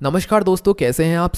नमस्कार दोस्तों, कैसे हैं आप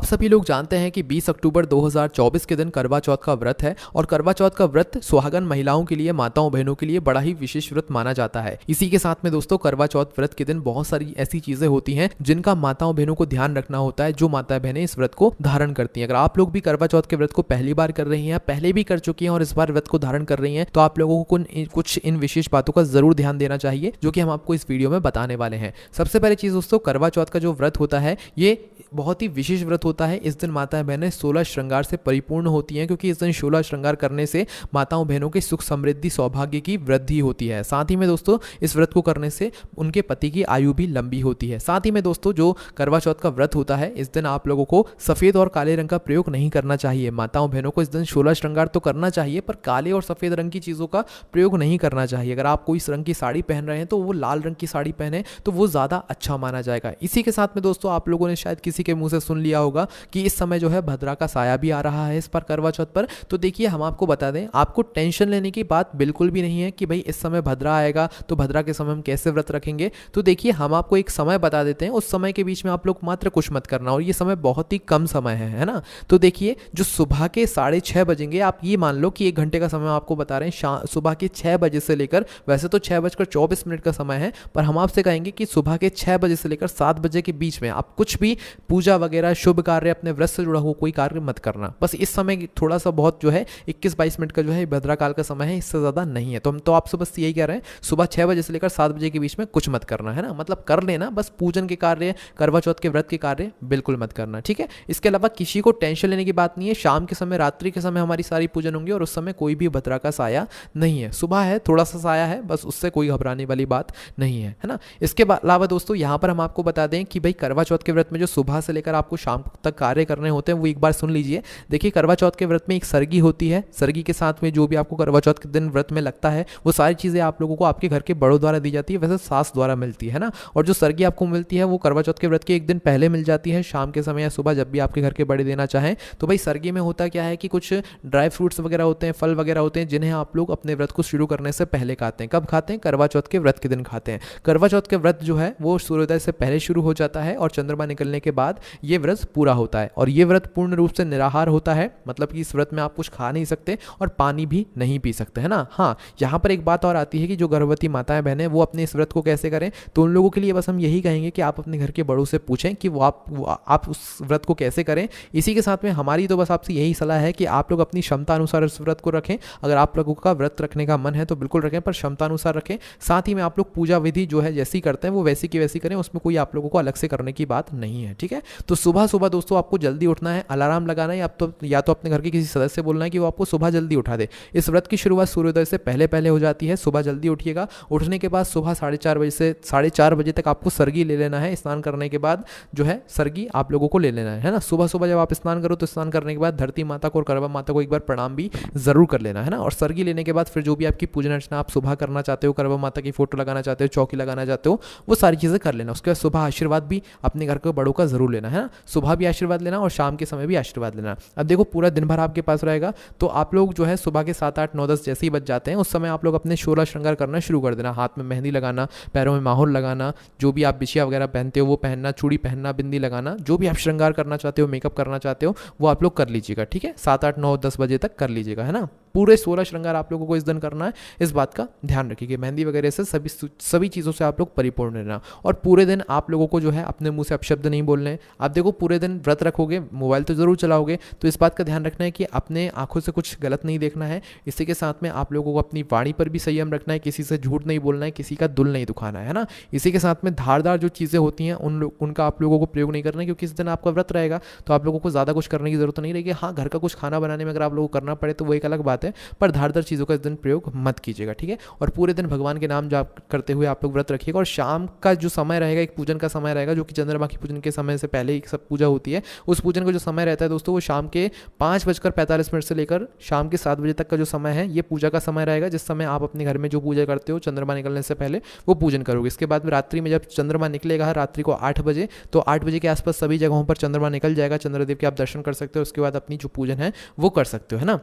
सभी लोग जानते हैं कि 20 अक्टूबर 2024 के दिन करवा चौथ का व्रत है और करवा चौथ का व्रत सुहागन महिलाओं के लिए, माताओं बहनों के लिए बड़ा ही विशेष व्रत माना जाता है। इसी के साथ में दोस्तों करवा चौथ व्रत के दिन बहुत सारी ऐसी चीजें होती हैं जिनका माताओं बहनों को ध्यान रखना होता है, जो माता बहनें इस व्रत को धारण करती हैं। अगर आप लोग भी करवा चौथ के व्रत को पहली बार कर रही हैं, पहले भी कर चुकी हैं और इस बार व्रत को धारण कर रही हैं, तो आप लोगों को कुछ इन विशेष बातों का जरूर ध्यान देना चाहिए, जो कि हम आपको इस वीडियो में बताने वाले हैं। सबसे पहली चीज दोस्तों, करवा चौथ का जो व्रत होता है ये बहुत ही विशेष व्रत होता है। इस दिन माता बहनें 16 श्रृंगार से परिपूर्ण होती हैं, क्योंकि इस दिन 16 श्रृंगार करने से माताओं बहनों के सुख समृद्धि सौभाग्य की वृद्धि होती है। साथ ही में दोस्तों इस व्रत को करने से उनके पति की आयु भी लंबी होती है। साथ ही में दोस्तों जो करवा चौथ का व्रत होता है, इस दिन आप लोगों को सफेद और काले रंग का प्रयोग नहीं करना चाहिए। माताओं बहनों को इस दिन 16 श्रृंगार तो करना चाहिए, पर काले और सफेद रंग की चीजों का प्रयोग नहीं करना चाहिए। अगर आप कोई इस रंग की साड़ी पहन रहे हैं तो वो लाल रंग की साड़ी पहने तो वो ज्यादा अच्छा माना जाएगा। इसी के साथ में दोस्तों आप लोगों ने शायद किसी के मुंह से सुन लिया होगा कि इस समय जो है भद्रा का साया भी आ रहा है इस पर करवा चौथ पर। तो देखिए हम आपको बता दें, आपको टेंशन लेने की बात बिल्कुल भी नहीं है कि भाई इस समय भद्रा आएगा तो भद्रा के समय हम कैसे व्रत रखेंगे। तो देखिए हम आपको एक समय बता देते हैं, उस समय के बीच में आप लोग मात्र कुछ मत करना, और ये समय बहुत ही कम समय है ना। तो देखिए जो सुबह के 6:30 बजेंगे, आप ये मान लो कि 1 घंटे का समय आपको बता रहे हैं, सुबह के 6 बजे से लेकर, वैसे तो 6:24 का समय है, पर हम आपसे कहेंगे कि सुबह के 6 बजे से लेकर 7 बजे के बीच में आप कुछ भी पूजा वगैरह शुभ कार्य, अपने व्रत से जुड़ा हुआ कोई कार्य मत करना। बस इस समय थोड़ा सा बहुत जो है 21-22 मिनट का जो है भद्रा काल का समय है, इससे ज्यादा नहीं है। तो हम तो आपसे बस यही कह रहे हैं, सुबह 6 बजे से लेकर 7 बजे के बीच में कुछ मत करना है ना, मतलब कर लेना, बस पूजन के कार्य, करवा चौथ के व्रत के कार्य बिल्कुल मत करना, ठीक है। इसके अलावा किसी को टेंशन लेने की बात नहीं है। शाम के समय, रात्रि के समय हमारी सारी पूजन होंगी और उस समय कोई भी भद्रा का साया नहीं है। सुबह है, थोड़ा सा साया है, बस उससे कोई घबराने वाली बात नहीं है ना। इसके अलावा दोस्तों यहाँ पर हम आपको बता दें कि भाई करवा चौथ के व्रत में जो सुबह से लेकर आपको शाम तक कार्य करने होते हैं वो एक बार सुन लीजिए। देखिए करवा चौथ के व्रत में एक सरगी होती है, सरगी के साथ में जो भी आपको करवा चौथ के दिन व्रत में लगता है वो सारी चीजें आप लोगों को आपके घर के बड़ों द्वारा दी जाती है, वैसे सास द्वारा मिलती है ना। और जो सरगी आपको मिलती है वो करवा चौथ के व्रत के एक दिन पहले मिल जाती है, शाम के समय या सुबह, जब भी आपके घर के बड़े देना चाहें। तो भाई सरगी में होता क्या है कि कुछ ड्राई फ्रूट्स वगैरह होते हैं, फल वगैरह होते हैं, जिन्हें आप लोग अपने व्रत को शुरू करने से पहले खाते हैं। कब खाते हैं? करवा चौथ के व्रत के दिन खाते हैं। करवा चौथ के व्रत जो है वो सूर्योदय से पहले शुरू हो जाता है और चंद्रमा निकलने के बाद ये व्रत पूरा होता है। और ये व्रत पूर्ण रूप से निराहार होता है, मतलब कि इस व्रत में आप कुछ खा नहीं सकते और पानी भी नहीं पी सकते, है ना। हाँ, यहाँ पर एक बात और आती है कि जो गर्भवती माताएं बहनें वो अपने इस व्रत को कैसे करें, तो उन लोगों के लिए बस हम यही कहेंगे कि आप अपने घर के बड़ों से पूछें कि वो आप उस व्रत को कैसे करें। इसी के साथ में हमारी तो बस आपसे यही सलाह है कि आप लोग अपनी क्षमता अनुसार इस व्रत को रखें। अगर आप लोगों का व्रत रखने का मन है तो बिल्कुल रखें, पर क्षमता अनुसार रखें। साथ ही में आप लोग पूजा विधि जो है जैसी करते हैं वो वैसी की वैसी करें, उसमें कोई आप लोगों को अलग से करने की बात नहीं है, ठीक है। तो सुबह सुबह दोस्तों आपको जल्दी उठना है, अलार्म लगाना है, या तो अपने घर के किसी सदस्य से बोलना है कि वो आपको सुबह जल्दी उठा दे। इस व्रत की शुरुआत सूर्योदय से पहले पहले हो जाती है, सुबह जल्दी उठिएगा। उठने के बाद सुबह 4:30 बजे से 4:30 बजे तक आपको सरगी ले लेना है। स्नान करने के बाद जो है सरगी आप लोगों को ले लेना है ना। सुबह सुबह जब आप स्नान करो तो स्नान करने के बाद धरती माता को और करवा माता को एक बार प्रणाम भी जरूर कर लेना है ना। और सरगी लेने के बाद फिर जो भी आपकी पूजन अर्चना आप सुबह करना चाहते हो, करवा माता की फोटो लगाना चाहते हो, चौकी लगाना चाहते हो, वो सारी चीजें कर लेना। उसके बाद सुबह आशीर्वाद भी अपने घर के बड़ों का जरूर लेना है ना। सुबह भी आशीर्वाद लेना और शाम के समय भी आशीर्वाद लेना। अब देखो पूरा दिन भर आपके पास रहेगा, तो आप लोग जो है सुबह के 7, 8, 9, 10 जैसे ही बज जाते हैं, उस समय आप लोग अपने 16 श्रृंगार करना शुरू कर देना। हाथ में मेहंदी लगाना, पैरों में माहौर लगाना, जो भी आप बिछिया वगैरह पहनते हो वो पहनना, चूड़ी पहनना, बिंदी लगाना, जो भी आप श्रृंगार करना चाहते हो, मेकअप करना चाहते हो, वो आप लोग कर लीजिएगा, ठीक है। 7, 8, 9, 10 बजे तक कर लीजिएगा, है ना। पूरे 16 श्रृंगार आप लोगों को इस दिन करना है, इस बात का ध्यान रखिए। मेहंदी वगैरह से सभी चीज़ों से आप लोग परिपूर्ण रहना। और पूरे दिन आप लोगों को जो है अपने मुंह से अपशब्द नहीं बोलने हैं। आप देखो पूरे दिन व्रत रखोगे, मोबाइल तो जरूर चलाओगे, तो इस बात का ध्यान रखना है कि अपने आंखों से कुछ गलत नहीं देखना है। इसी के साथ में आप लोगों को अपनी वाणी पर भी संयम रखना है, किसी से झूठ नहीं बोलना है, किसी का दुल नहीं दुखाना है ना। इसी के साथ में धारदार जो चीज़ें होती हैं उनका आप लोगों को प्रयोग नहीं करना है, क्योंकि इस दिन आपका व्रत रहेगा तो आप लोगों को ज़्यादा कुछ करने की जरूरत नहीं रहेगी। हाँ, घर का कुछ खाना बनाने में अगर आप लोगों को करना पड़े तो वो एक अलग बात है, पर धारदार चीज़ों का इस दिन प्रयोग मत कीजिएगा, ठीक है। और पूरे दिन भगवान के नाम जाप करते हुए आप लोग व्रत रखिएगा। और शाम का जो समय रहेगा, एक पूजन का समय रहेगा, जो कि चंद्रमा की पूजन के समय से पहले ही सब पूजा होती है। उस पूजन का जो समय रहता है दोस्तों, वो शाम के 5:45 से लेकर शाम के 7 बजे तक का जो समय है, ये पूजा का समय रहेगा, जिस समय आप अपने घर में जो पूजा करते हो चंद्रमा निकलने से पहले वो पूजन करोगे। इसके बाद में रात्रि में जब चंद्रमा निकलेगा, रात्रि को 8 बजे, तो 8 बजे के आसपास सभी जगहों पर चंद्रमा निकल जाएगा, चंद्रदेव के आप दर्शन कर सकते हो। उसके बाद अपनी जो पूजन है वो कर सकते हो, है ना।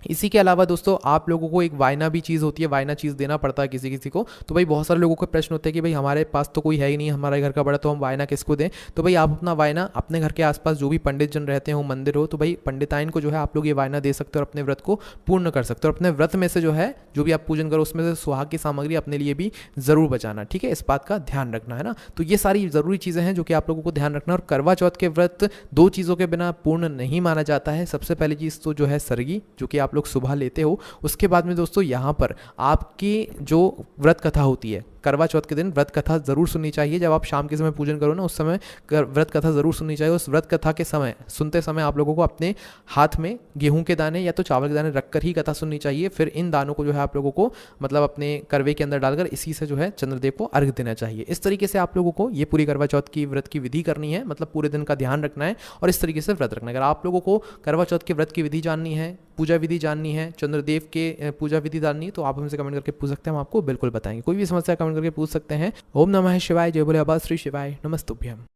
इसी के अलावा दोस्तों आप लोगों को एक वायना भी चीज़ होती है, वायना चीज़ देना पड़ता है किसी किसी को। तो भाई बहुत सारे लोगों को प्रश्न होते हैं कि भाई हमारे पास तो कोई है ही नहीं, हमारे घर का बड़ा, तो हम वायना किसको दें। तो भाई आप अपना वायना अपने घर के आसपास जो भी पंडित जन रहते हो, मंदिर हो, तो भाई पंडिताइन को जो है आप लोग ये वायना दे सकते हो और अपने व्रत को पूर्ण कर सकते हो। और अपने व्रत में से जो है जो भी आप पूजन करो उसमें से सुहाग की सामग्री अपने लिए भी ज़रूर बचाना, ठीक है, इस बात का ध्यान रखना है ना। तो ये सारी ज़रूरी चीज़ें हैं जो कि आप लोगों को ध्यान रखना। और करवा चौथ के व्रत दो चीज़ों के बिना पूर्ण नहीं माना जाता है। सबसे पहली चीज़ तो जो है सरगी, जो कि आप लोग सुबह लेते हो। उसके बाद में दोस्तों यहाँ पर आपकी जो व्रत कथा होती है, करवा चौथ के दिन व्रत कथा ज़रूर सुननी चाहिए। जब आप शाम के समय पूजन करो ना, उस समय व्रत कथा ज़रूर सुननी चाहिए। उस व्रत कथा के समय सुनते समय आप लोगों को अपने हाथ में गेहूं के दाने या तो चावल के दाने रखकर ही कथा सुननी चाहिए। फिर इन दानों को जो है आप लोगों को मतलब अपने करवे के अंदर डालकर इसी से जो है चंद्रदेव को अर्घ देना चाहिए। इस तरीके से आप लोगों को ये पूरी करवा चौथ की व्रत की विधि करनी है, मतलब पूरे दिन का ध्यान रखना है और इस तरीके से व्रत रखना है। अगर आप लोगों को करवा चौथ के व्रत की विधि जाननी है, पूजा विधि जाननी है, चंद्रदेव के पूजा विधि जाननी है, तो आप हमसे कमेंट करके पूछ सकते हैं, हम आपको बिल्कुल बताएंगे। कोई भी समस्या कमेंट करके पूछ सकते हैं। ओम नमः शिवाय, जय बोले बाबा श्री शिवाय, नमस्तुभ्यम।